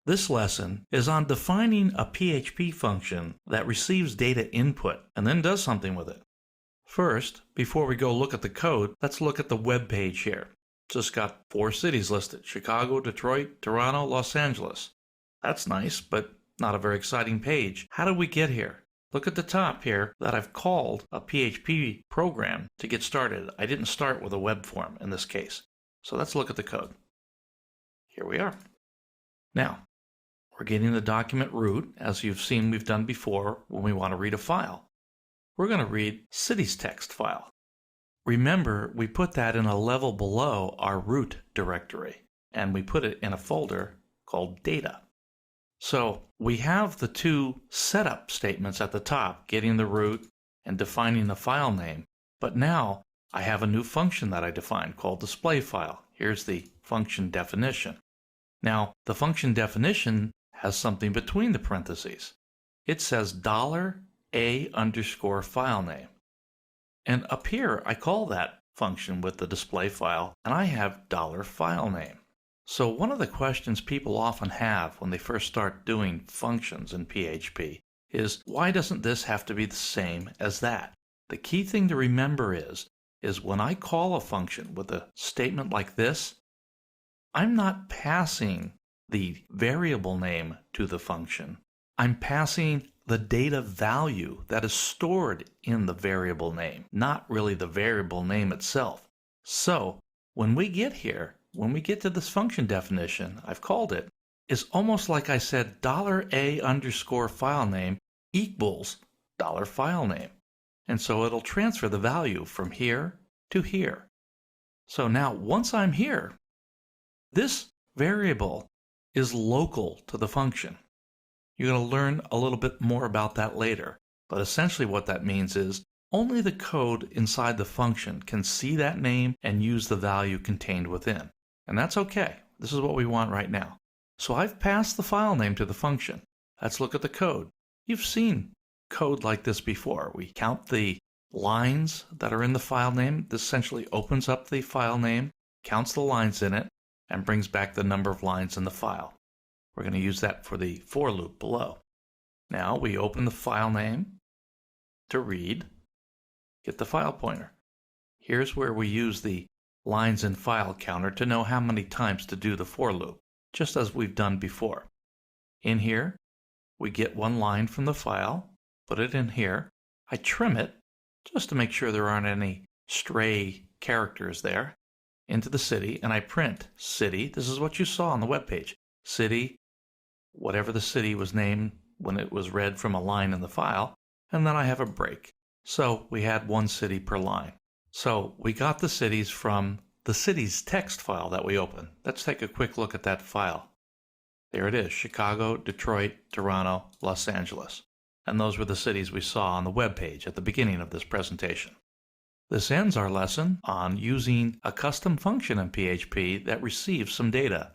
This lesson is on defining a PHP function that receives data input and then does something with it. First, before we go look at the code, let's look at the web page here. It's just got 4 cities listed: Chicago, Detroit, Toronto, Los Angeles. That's nice, but not a very exciting page. How did we get here? Look at the top here that I've called a PHP program to get started. I didn't start with a web form in this case. So let's look at the code. Here we are. Now, we're getting the document root, as you've seen we've done before when we want to read a file. We're going to read cities text file. Remember, we put that in a level below our root directory, and we put it in a folder called data. So we have the 2 setup statements at the top, getting the root and defining the file name. But now I have a new function that I defined called display file. Here's the function definition. Now, the function definition has something between the parentheses. It says $a_file_name. And up here, I call that function with the display file, and I have $filename. So one of the questions people often have when they first start doing functions in PHP is, why doesn't this have to be the same as that? The key thing to remember is when I call a function with a statement like this, I'm not passing the variable name to the function. I'm passing the data value that is stored in the variable name, not really the variable name itself. So when we get here, when we get to this function definition, I've called it, it's almost like I said $a_filename equals $filename. And so it'll transfer the value from here to here. So now once I'm here, this variable is local to the function. You're going to learn a little bit more about that later. But essentially what that means is only the code inside the function can see that name and use the value contained within. And that's okay. This is what we want right now. So I've passed the file name to the function. Let's look at the code. You've seen code like this before. We count the lines that are in the file name. This essentially opens up the file name, counts the lines in it, and brings back the number of lines in the file. We're going to use that for the for loop below. Now we open the file name to read, get the file pointer. Here's where we use the lines in file counter to know how many times to do the for loop, just as we've done before. In here, we get 1 line from the file, put it in here. I trim it just to make sure there aren't any stray characters there, into the city, and I print city. This is what you saw on the web page. City, whatever the city was named when it was read from a line in the file, and then I have a break. So we had 1 city per line. So we got the cities from the cities text file that we opened. Let's take a quick look at that file. There it is, Chicago, Detroit, Toronto, Los Angeles. And those were the cities we saw on the web page at the beginning of this presentation. This ends our lesson on using a custom function in PHP that receives some data.